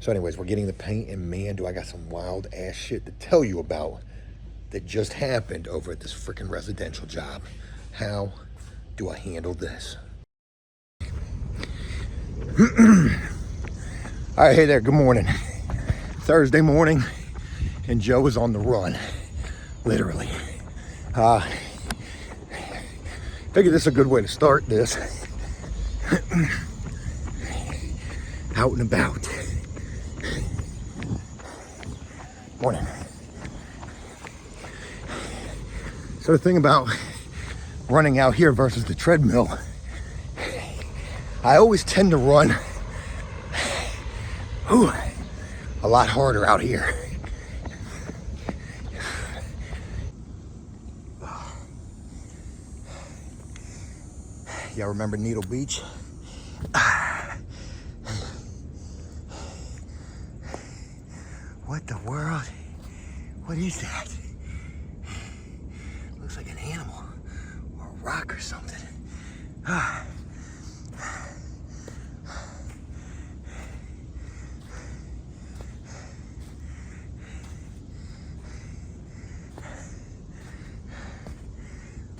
So anyways, we're getting the paint, and man, do I got some wild ass shit to tell you about that just happened over at this freaking residential job. How do I handle this? All right, hey there, good morning. Thursday morning, and Joe is on the run, literally. Figured this is a good way to start this. Out and about. Morning. So the thing about running out here versus the treadmill, I always tend to run a lot harder out here. Y'all remember Needle Beach? What the world? What is that? Looks like an animal or a rock or something.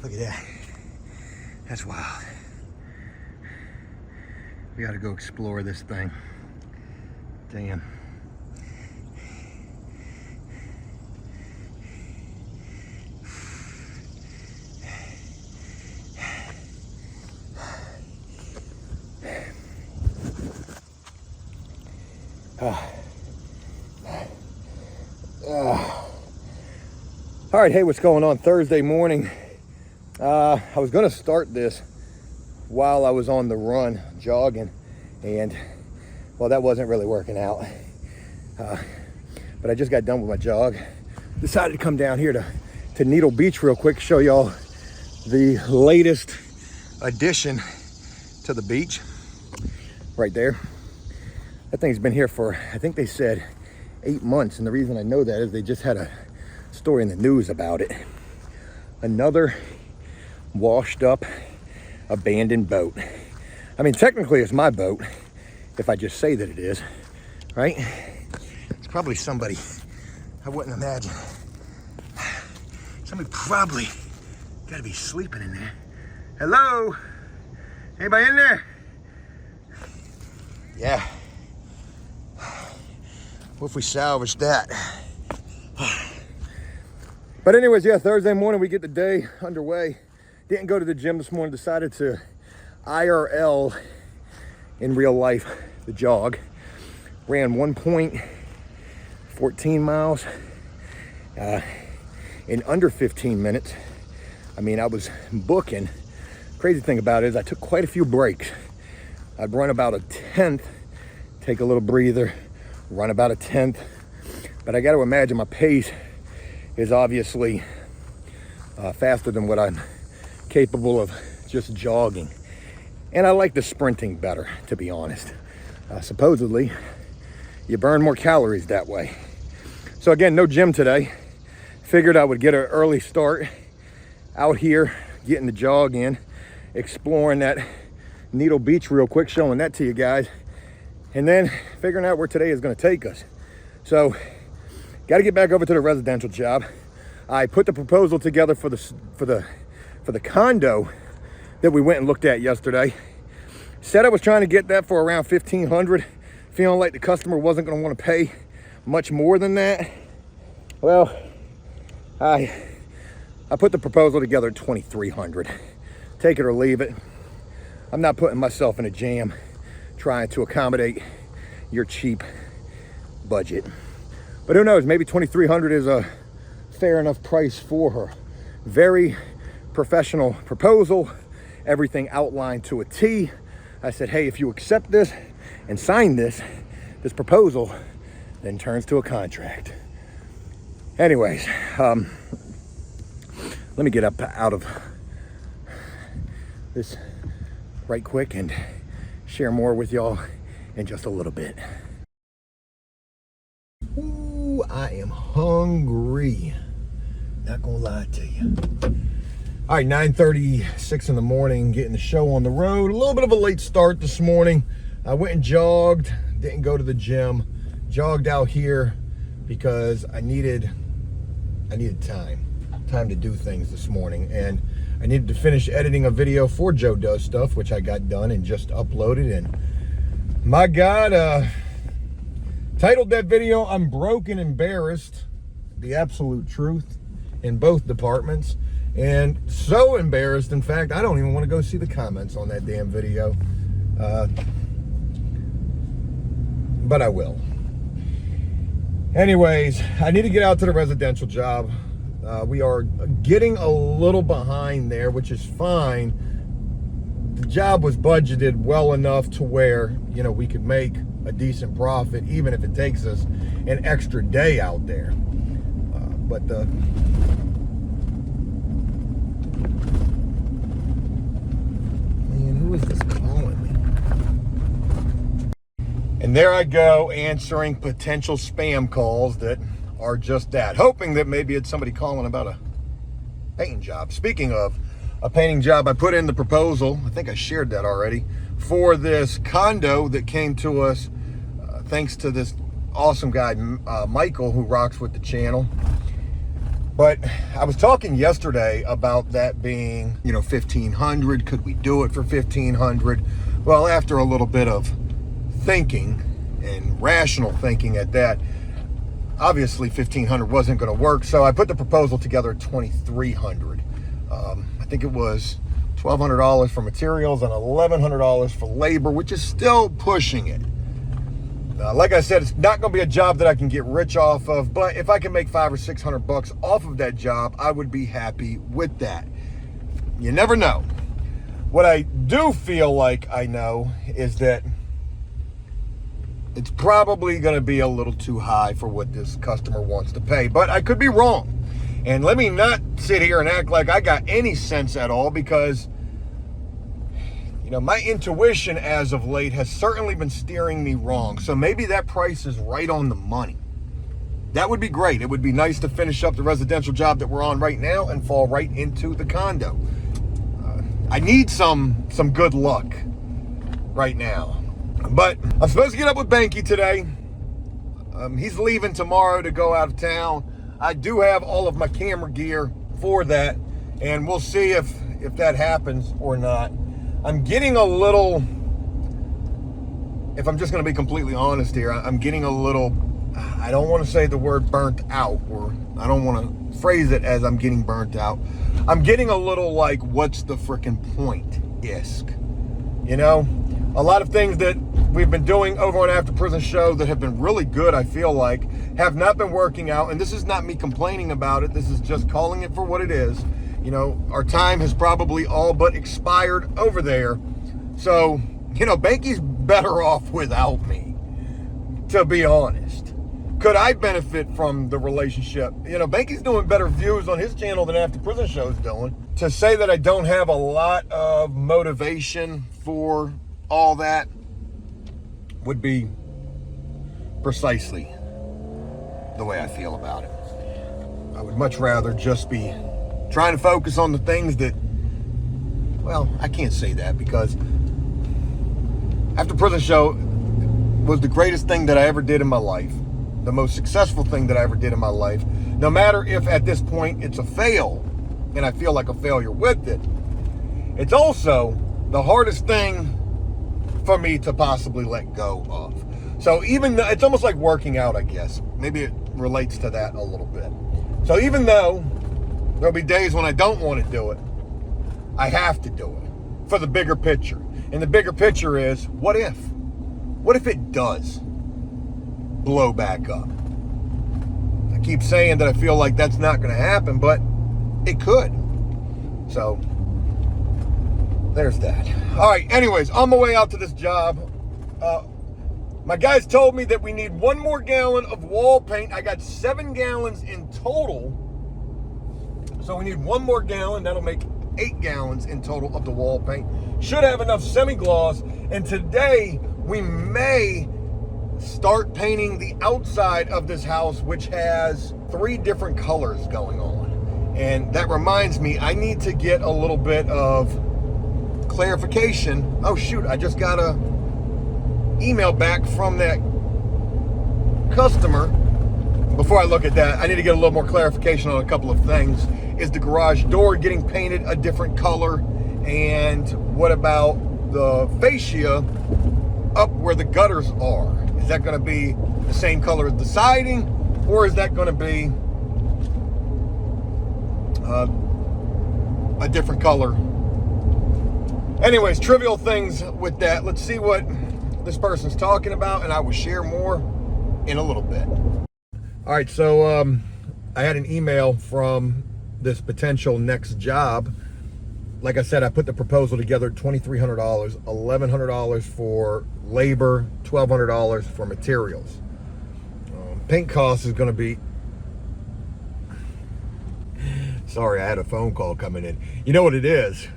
Look at that. That's wild. We gotta go explore this thing. Damn. All right, hey, what's going on? Thursday morning. I was gonna start this while I was on the run jogging, and well, that wasn't really working out. But I just got done with my jog. Decided to come down here to Needle Beach real quick, show y'all the latest addition to the beach. Right there. That thing's been here for, I think they said 8 months, and the reason I know that is they just had a story in the news about it. Another washed up abandoned boat. I mean, technically it's my boat if I just say that it is, right? It's probably somebody, I wouldn't imagine. Somebody probably gotta be sleeping in there. Hello? Anybody in there? Yeah. What if we salvage that? But anyways, yeah, Thursday morning we get the day underway. Didn't go to the gym this morning, decided to IRL in real life, the jog. Ran 1.14 miles in under 15 minutes. I mean, I was booking. Crazy thing about it is I took quite a few breaks. I'd run about a 10th, take a little breather, run about a 10th. But I got to imagine my pace is obviously faster than what I'm capable of just jogging. And I like the sprinting better, to be honest. Supposedly, you burn more calories that way. So again, no gym today. Figured I would get an early start out here, getting the jog in, exploring that Needle Beach real quick, showing that to you guys, and then figuring out where today is going to take us. So got to get back over to the residential job. I put the proposal together for the condo that we went and looked at yesterday. Said I was trying to get that for around $1,500, feeling like the customer wasn't going to want to pay much more than that. Well, I put the proposal together at $2,300. Take it or leave it. I'm not putting myself in a jam trying to accommodate your cheap budget. But who knows, maybe $2,300 is a fair enough price for her. Very professional proposal, everything outlined to a T. I said, hey, if you accept this and sign this proposal, then turns to a contract. Anyways, let me get up out of this right quick and share more with y'all in just a little bit. Ooh, I am hungry. Not gonna lie to you. All right, 9:36 in the morning, getting the show on the road. A little bit of a late start this morning. I went and jogged, didn't go to the gym. jogged out here because I needed time to do things this morning, and I needed to finish editing a video for Joe Does Stuff, which I got done and just uploaded. And my God, titled that video, "I'm Broke and Embarrassed," the absolute truth in both departments. And so embarrassed, in fact, I don't even want to go see the comments on that damn video. But I will. Anyways, I need to get out to the residential job. We are getting a little behind there, which is fine. The job was budgeted well enough to where, you know, we could make a decent profit, even if it takes us an extra day out there. But the man, who is this calling me? And there I go, answering potential spam calls that are just that, hoping that maybe it's somebody calling about a painting job. Speaking of a painting job, I put in the proposal, I think I shared that already, for this condo that came to us thanks to this awesome guy, Michael, who rocks with the channel. But I was talking yesterday about that being, you know, $1,500. Could we do it for $1,500? Well, after a little bit of thinking, and rational thinking at that, obviously $1,500 wasn't going to work, so I put the proposal together at $2,300. I think it was $1,200 for materials and $1,100 for labor, which is still pushing it. Like I said, it's not going to be a job that I can get rich off of, but if I can make $500 or $600 off of that job, I would be happy with that. You never know. What I do feel like I know is that it's probably going to be a little too high for what this customer wants to pay, but I could be wrong. And let me not sit here and act like I got any sense at all, because, you know, my intuition as of late has certainly been steering me wrong. So maybe that price is right on the money. That would be great. It would be nice to finish up the residential job that we're on right now and fall right into the condo. I need some good luck right now. But I'm supposed to get up with Banky today. He's leaving tomorrow to go out of town. I do have all of my camera gear for that, and we'll see if that happens or not. I'm getting a little, if I'm just going to be completely honest here, I'm getting a little, I don't want to say the word burnt out, or I don't want to phrase it as I'm getting burnt out. I'm getting a little like, what's the freaking point-esque. You know, a lot of things that we've been doing over on After Prison Show that have been really good, I feel like, have not been working out. And this is not me complaining about it. This is just calling it for what it is. You know, our time has probably all but expired over there. So, you know, Banky's better off without me, to be honest. Could I benefit from the relationship? You know, Banky's doing better views on his channel than After Prison Show's doing. To say that I don't have a lot of motivation for all that would be precisely the way I feel about it. I would much rather just be trying to focus on the things that, well, I can't say that, because After Prison Show was the greatest thing that I ever did in my life, the most successful thing that I ever did in my life. No matter if at this point it's a fail and I feel like a failure with it, it's also the hardest thing for me to possibly let go of. So even though it's almost like working out, I guess, maybe it relates to that a little bit. So even though there'll be days when I don't want to do it, I have to do it for the bigger picture. And the bigger picture is, what if? What if it does blow back up? I keep saying that I feel like that's not going to happen, but it could. So there's that. All right, anyways, on my way out to this job, my guys told me that we need 1 more gallon of wall paint. I got 7 gallons in total. So we need 1 more gallon. That'll make 8 gallons in total of the wall paint. Should have enough semi-gloss. And today we may start painting the outside of this house, which has 3 different colors going on. And that reminds me, I need to get a little bit of clarification. Oh shoot, I just got a email back from that customer, before I look at that, I need to get a little more clarification on a couple of things. Is the garage door getting painted a different color? And what about the fascia up where the gutters are? Is that going to be the same color as the siding, or is that going to be a different color? Anyways, trivial things with that. Let's see what this person's talking about, and I will share more in a little bit. All right, so I had an email from this potential next job. Like I said, I put the proposal together, $2,300, $1,100 for labor, $1,200 for materials. Paint cost is going to be... Sorry, I had a phone call coming in. You know what it is?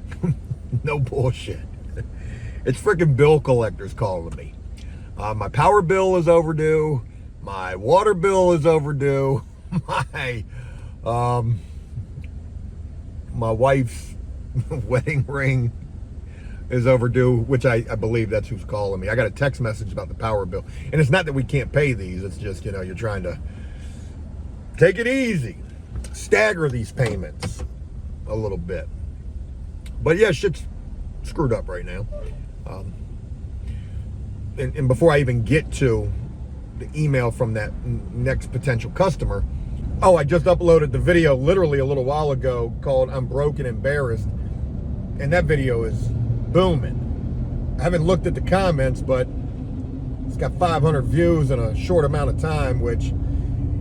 No bullshit. It's freaking bill collectors calling me. My power bill is overdue. My water bill is overdue. My wife's wedding ring is overdue, which I believe that's who's calling me. I got a text message about the power bill. And it's not that we can't pay these. It's just, you know, you're trying to take it easy. Stagger these payments a little bit. But yeah, shit's screwed up right now. And before I even get to the email from that next potential customer, oh, I just uploaded the video literally a little while ago called I'm Broke and Embarrassed. And that video is booming. I haven't looked at the comments, but it's got 500 views in a short amount of time, which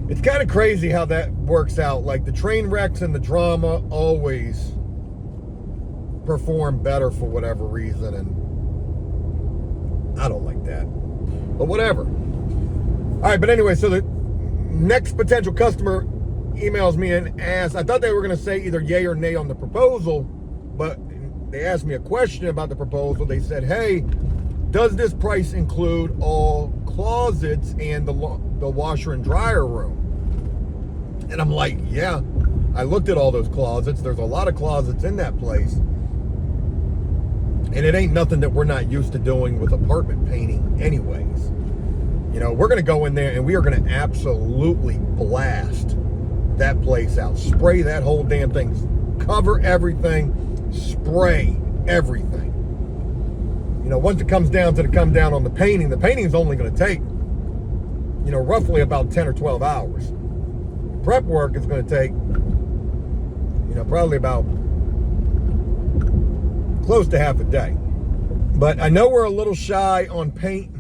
it's kind of crazy how that works out. Like the train wrecks and the drama always perform better for whatever reason, and I don't like that, but whatever. All right, but anyway, so the next potential customer emails me and asks, I thought they were going to say either yay or nay on the proposal, but they asked me a question about the proposal. They said, hey, does this price include all closets and the washer and dryer room? And I'm like, yeah, I looked at all those closets. There's a lot of closets in that place. And it ain't nothing that we're not used to doing with apartment painting anyways. You know, we're going to go in there and we are going to absolutely blast that place out. Spray that whole damn thing. Cover everything. Spray everything. You know, once it comes down to come down on the painting is only going to take, you know, roughly about 10 or 12 hours. Prep work is going to take, you know, probably about close to half a day. But I know we're a little shy on paint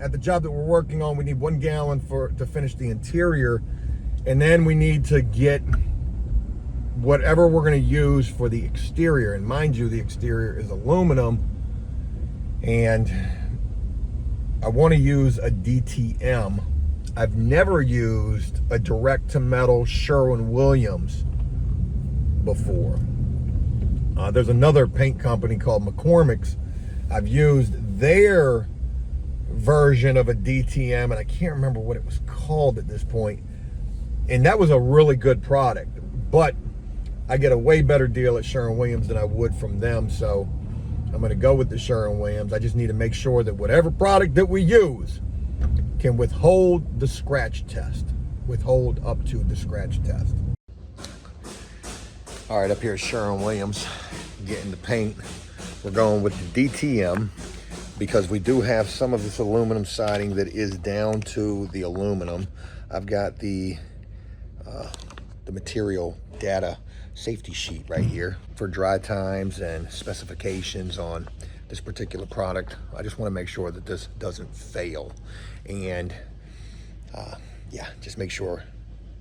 at the job that we're working on. We need 1 gallon to finish the interior, and then we need to get whatever we're going to use for the exterior. And mind you, the exterior is aluminum, and I want to use a DTM. I've never used a direct to metal Sherwin-Williams before. There's another paint company called McCormick's. I've used their version of a DTM, and I can't remember what it was called at this point. And that was a really good product, but I get a way better deal at Sherwin-Williams than I would from them. So I'm going to go with the Sherwin-Williams. I just need to make sure that whatever product that we use can withhold the scratch test, withhold up to the scratch test. All right, up here at Sherwin-Williams, getting the paint. We're going with the DTM because we do have some of this aluminum siding that is down to the aluminum. I've got the material data safety sheet right here for dry times and specifications on this particular product. I just want to make sure that this doesn't fail, and yeah, just make sure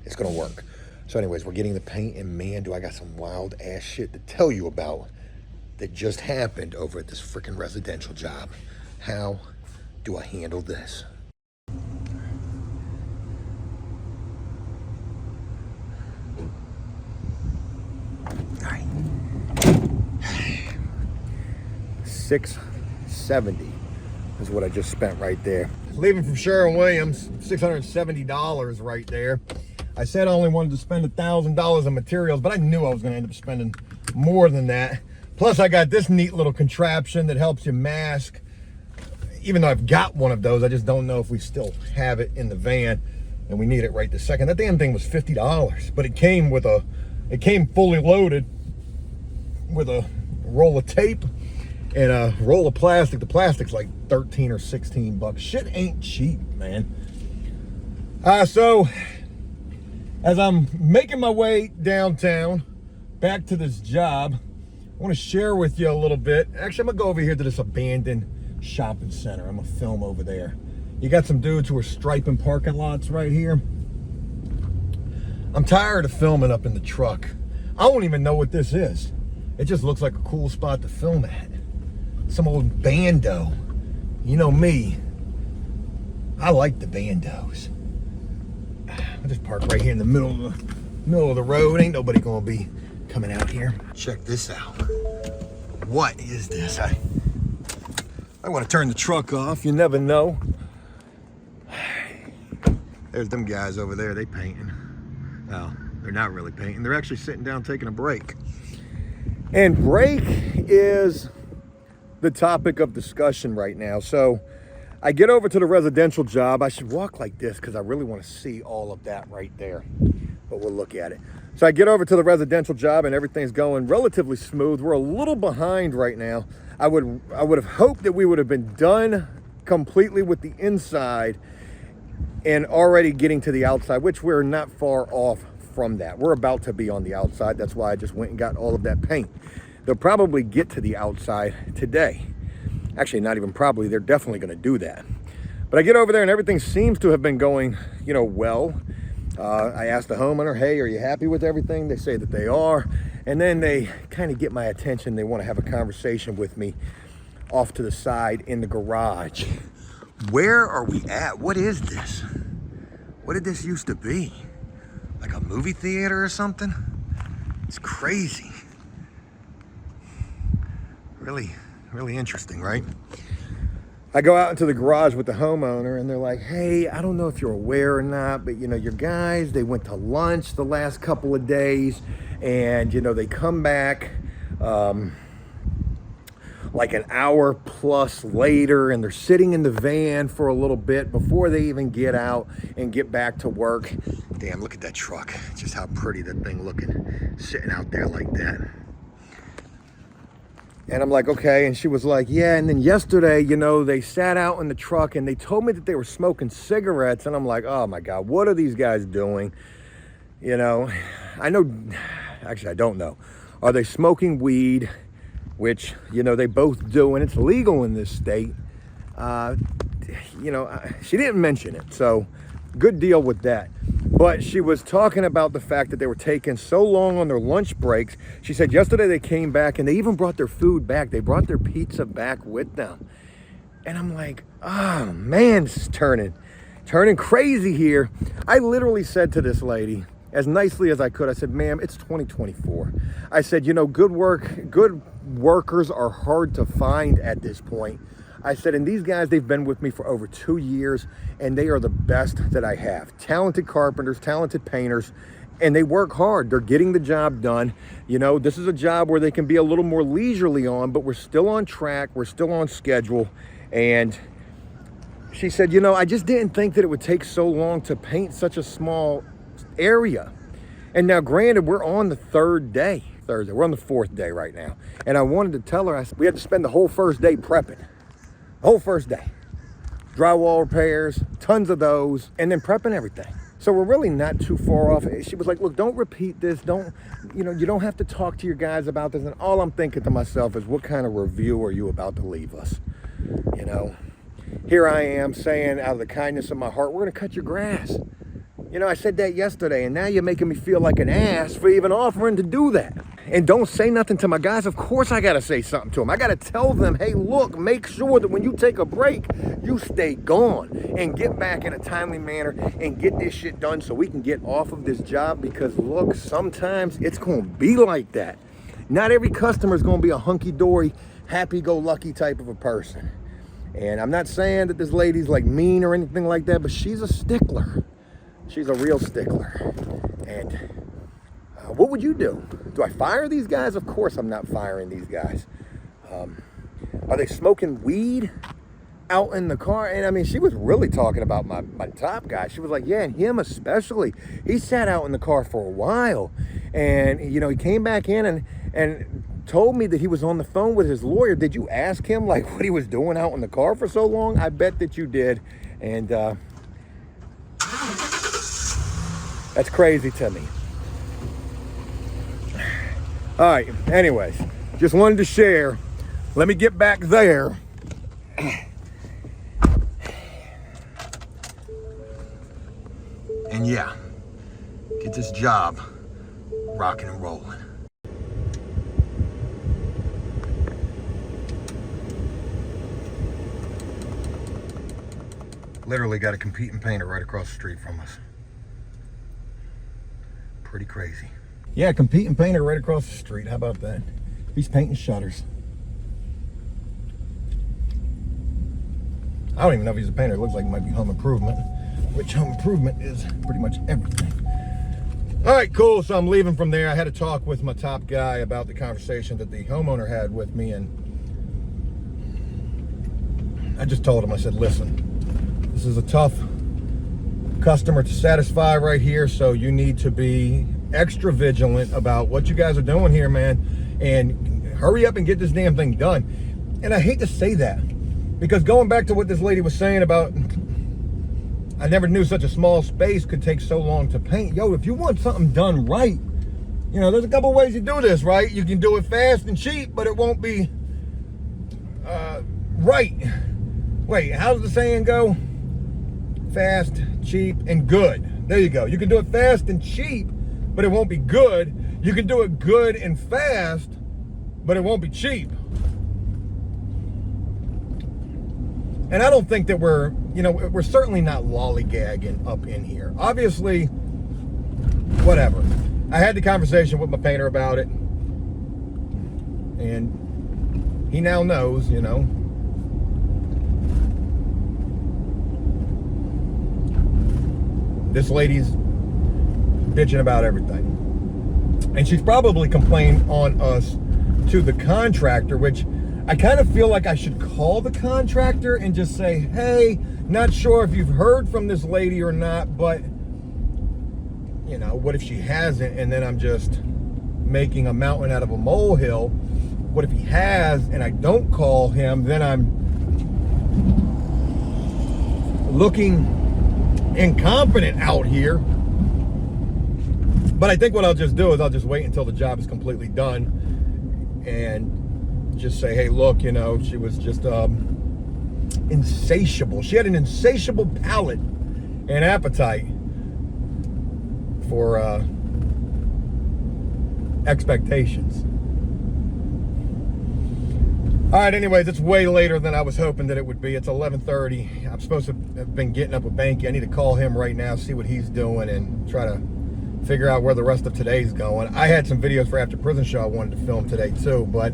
it's going to work. So anyways, we're getting the paint, and man, do I got some wild ass shit to tell you about that just happened over at this freaking residential job. How do I handle this? All right. $670 is what I just spent right there. Leaving from Sherwin-Williams, $670 right there. I said I only wanted to spend $1,000 on materials, but I knew I was going to end up spending more than that. Plus, I got this neat little contraption that helps you mask even though I've got one of those, I just don't know if we still have it in the van and we need it right this second. That damn thing was $50, but it came fully loaded with a roll of tape and a roll of plastic. The plastic's like 13 or 16 bucks. Shit ain't cheap, man. So as I'm making my way downtown back to this job, I want to share with you a little bit. Actually, I'm gonna go over here to this abandoned shopping center. I'm gonna film over there. You got some dudes who are striping parking lots right here. I'm tired of filming up in the truck. I don't even know what this is. It just looks like a cool spot to film at. Some old bando. You know me, I like the bandos. I'll just park right here in the middle of the road. Ain't nobody gonna be coming out here. Check this out. What is this? I want to turn the truck off. You never know. There's them guys over there. They painting. Well, they're not really painting. They're actually sitting down taking a break. And break is the topic of discussion right now. So I get over to the residential job. I should walk like this because I really want to see all of that right there. But we'll look at it. So I get over to the residential job and everything's going relatively smooth. We're a little behind right now. I would have hoped that we would have been done completely with the inside and already getting to the outside, which we're not far off from that. We're about to be on the outside. That's why I just went and got all of that paint. They'll probably get to the outside today. Actually, not even probably, they're definitely gonna do that. But I get over there and everything seems to have been going, well. I asked the homeowner, hey, are you happy with everything? They say that they are. And then they kind of get my attention. They want to have a conversation with me off to the side in the garage. Where are we at? What is this? What did this used to be? Like a movie theater or something? It's crazy. Really, really interesting, right? I go out into the garage with the homeowner and they're like, hey, I don't know if you're aware or not, but your guys, they went to lunch the last couple of days and they come back like an hour plus later and they're sitting in the van for a little bit before they even get out and get back to work. Damn, look at that truck. Just how pretty that thing looking, sitting out there like that. And I'm like, okay. And she was like, yeah. And then yesterday, they sat out in the truck and they told me that they were smoking cigarettes. And I'm like, oh my God, what are these guys doing? I know, actually, I don't know. Are they smoking weed? Which, they both do. And it's legal in this state. She didn't mention it. So good deal with that. But she was talking about the fact that they were taking so long on their lunch breaks. She said yesterday they came back and they even brought their food back. They brought their pizza back with them. And I'm like, oh man, this is turning crazy here. I literally said to this lady, as nicely as I could, I said, ma'am, it's 2024. I said, good workers are hard to find at this point. I said, and these guys, they've been with me for over 2 years, and they are the best that I have. Talented carpenters, talented painters, and they work hard. They're getting the job done. This is a job where they can be a little more leisurely on, but we're still on track. We're still on schedule. And she said, I just didn't think that it would take so long to paint such a small area. And now, granted, we're on the third day, Thursday. We're on the fourth day right now. And I wanted to tell her, we had to spend the whole first day prepping. Whole first day. Drywall repairs, tons of those, and then prepping everything. So we're really not too far off. She was like, look, don't repeat this. You don't have to talk to your guys about this. And all I'm thinking to myself is, what kind of review are you about to leave us? Here I am saying out of the kindness of my heart, we're gonna cut your grass. I said that yesterday, and now you're making me feel like an ass for even offering to do that. And don't say nothing to my guys. Of course I gotta say something to them. I gotta tell them, hey, look, make sure that when you take a break, you stay gone and get back in a timely manner and get this shit done so we can get off of this job. Because look, sometimes it's gonna be like that. Not every customer is gonna be a hunky-dory, happy-go-lucky type of a person. And I'm not saying that this lady's like mean or anything like that, but she's a stickler. She's a real stickler. And what would you do? Do I fire these guys? Of course I'm not firing these guys. Are they smoking weed? out in the car. And I mean, she was really talking about my top guy. She was like, yeah, and him especially. He sat out in the car for a while. And, you know, he came back in and told me that he was on the phone with his lawyer. Did you ask him, like, what he was doing out in the car for so long? I bet that you did. And that's crazy to me. All right, anyways, just wanted to share. Let me get back there. And yeah, get this job rocking and rolling. Literally got a competing painter right across the street from us. Pretty crazy. Yeah, competing painter right across the street. How about that? He's painting shutters. I don't even know if he's a painter. It looks like he might be home improvement, which home improvement is pretty much everything. All right, cool. So I'm leaving from there. I had a talk with my top guy about the conversation that the homeowner had with me, and I just told him, I said, listen, this is a tough customer to satisfy right here, so you need to be extra vigilant about what you guys are doing here, man, and hurry up and get this damn thing done. And I hate to say that, because going back to what this lady was saying about, I never knew such a small space could take so long to paint. Yo, if you want something done right, you know, there's a couple ways you do this, right? You can do it fast and cheap, but it won't be right. Wait, how's the saying go? Fast, cheap, and good. There you go. You can do it fast and cheap, but it won't be good. You can do it good and fast, but it won't be cheap. And I don't think that we're certainly not lollygagging up in here. Obviously, whatever. I had the conversation with my painter about it, and he now knows, you know. This lady's bitching about everything. And she's probably complained on us to the contractor, which I kind of feel like I should call the contractor and just say, hey, not sure if you've heard from this lady or not, but, you know, what if she hasn't? And then I'm just making a mountain out of a molehill. What if he has and I don't call him? Then I'm looking incompetent out here. But I think what I'll just do is I'll just wait until the job is completely done and just say, hey, look, you know, she was just insatiable. She had an insatiable palate and appetite for expectations. All right, anyways, it's way later than I was hoping that it would be. It's 11:30. I'm supposed to have been getting up with Banky. I need to call him right now, see what he's doing, and try to figure out where the rest of today's going. I had some videos for After Prison Show I wanted to film today too, but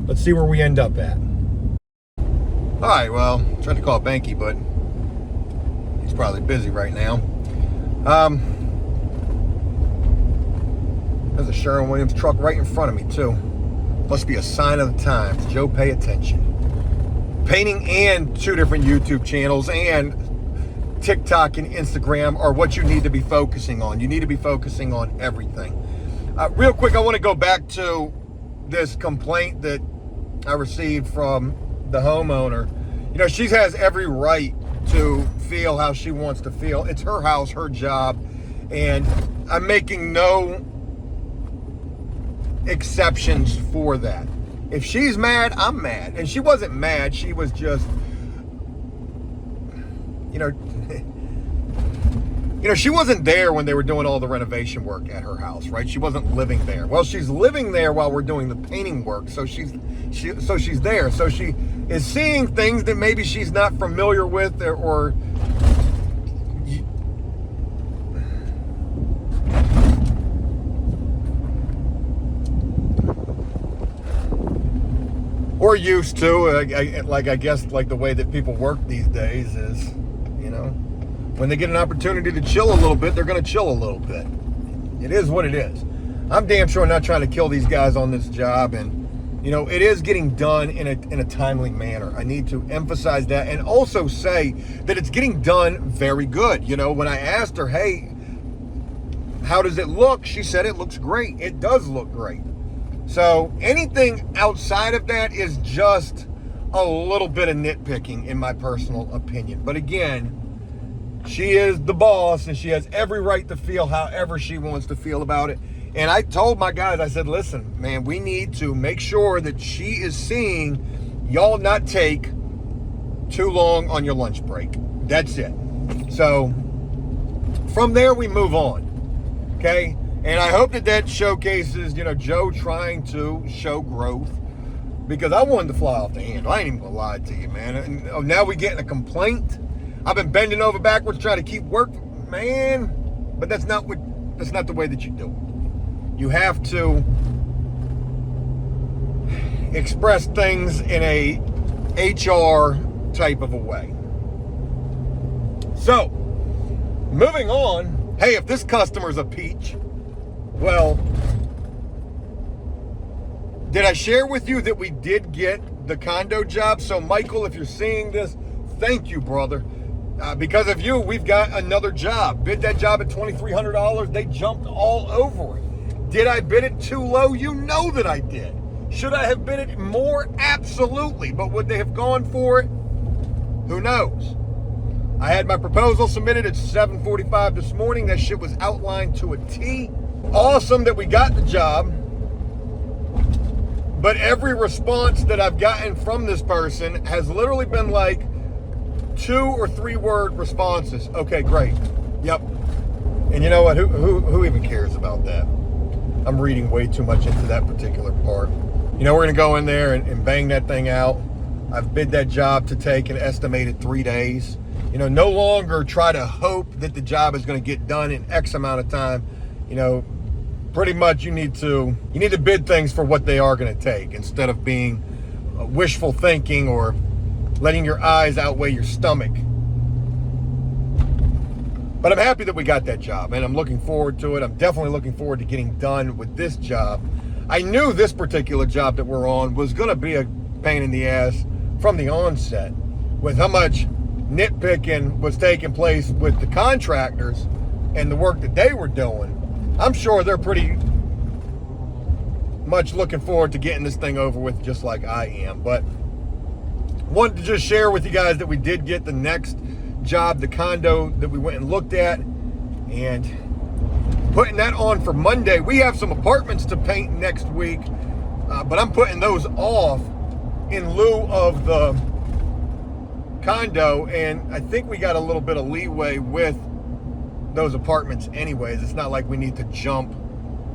let's see where we end up at. All right, well, I tried to call Banky, but he's probably busy right now. There's a Sherwin-Williams truck right in front of me too. Must be a sign of the times. Joe, pay attention. Painting and 2 different YouTube channels and TikTok and Instagram are what you need to be focusing on. You need to be focusing on everything. Real quick, I want to go back to this complaint that I received from the homeowner. You know, she has every right to feel how she wants to feel. It's her house, her job, and I'm making no exceptions for that. If she's mad, I'm mad. And she wasn't mad. She was just, you know, she wasn't there when they were doing all the renovation work at her house, right? She wasn't living there. Well, she's living there while we're doing the painting work. So she's there. So she is seeing things that maybe she's not familiar with or used to. I guess the way that people work these days is, you know, when they get an opportunity to chill a little bit, they're going to chill a little bit. It is what it is. I'm damn sure not trying to kill these guys on this job, and you know, it is getting done in a timely manner. I need to emphasize that, and also say that it's getting done very good. You know, when I asked her, hey, how does it look? She said it looks great. It does look great. So anything outside of that is just a little bit of nitpicking, in my personal opinion. But again, she is the boss, and she has every right to feel however she wants to feel about it. And I told my guys, I said, listen, man, we need to make sure that she is seeing y'all not take too long on your lunch break. That's it. So from there, we move on. Okay? And I hope that that showcases, you know, Joe trying to show growth, because I wanted to fly off the handle. I ain't even gonna lie to you, man. And now we getting a complaint. I've been bending over backwards trying to keep work, man. But that's not the way that you do it. You have to express things in a HR type of a way. So, moving on. Hey, if this customer's a peach, well, did I share with you that we did get the condo job? So, Michael, if you're seeing this, thank you, brother. Because of you, we've got another job. Bid that job at $2,300. They jumped all over it. Did I bid it too low? You know that I did. Should I have bid it more? Absolutely. But would they have gone for it? Who knows? I had my proposal submitted at 7:45 this morning. That shit was outlined to a T. Awesome that we got the job. But every response that I've gotten from this person has literally been like 2 or 3 word responses. Okay, great. Yep. And you know what? Who even cares about that? I'm reading way too much into that particular part. You know, we're going to go in there and bang that thing out. I've bid that job to take an estimated 3 days. You know, no longer try to hope that the job is going to get done in X amount of time. You know, pretty much you need to bid things for what they are going to take, instead of being wishful thinking or letting your eyes outweigh your stomach. But I'm happy that we got that job, and I'm looking forward to it. I'm definitely looking forward to getting done with this job. I knew this particular job that we're on was going to be a pain in the ass from the onset, with how much nitpicking was taking place with the contractors and the work that they were doing. I'm sure they're pretty much looking forward to getting this thing over with, just like I am. But wanted to just share with you guys that we did get the next job, the condo that we went and looked at, and putting that on for Monday. We have some apartments to paint next week, but I'm putting those off in lieu of the condo, and I think we got a little bit of leeway with those apartments anyways. It's not like we need to jump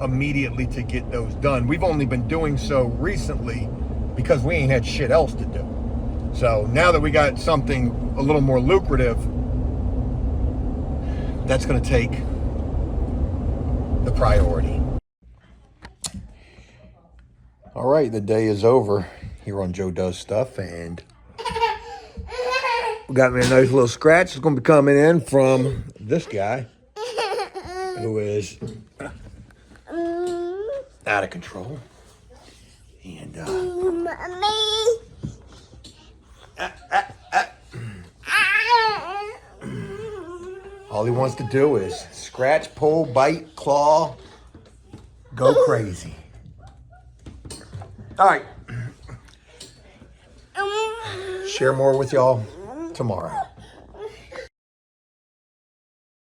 immediately to get those done. We've only been doing so recently because we ain't had shit else to do. So now that we got something a little more lucrative, that's going to take the priority. All right, the day is over here on Joe Does Stuff, and we got me a nice little scratch. It's going to be coming in from this guy who is out of control. And all he wants to do is scratch, pull, bite, claw, go crazy. All right. Share more with y'all tomorrow.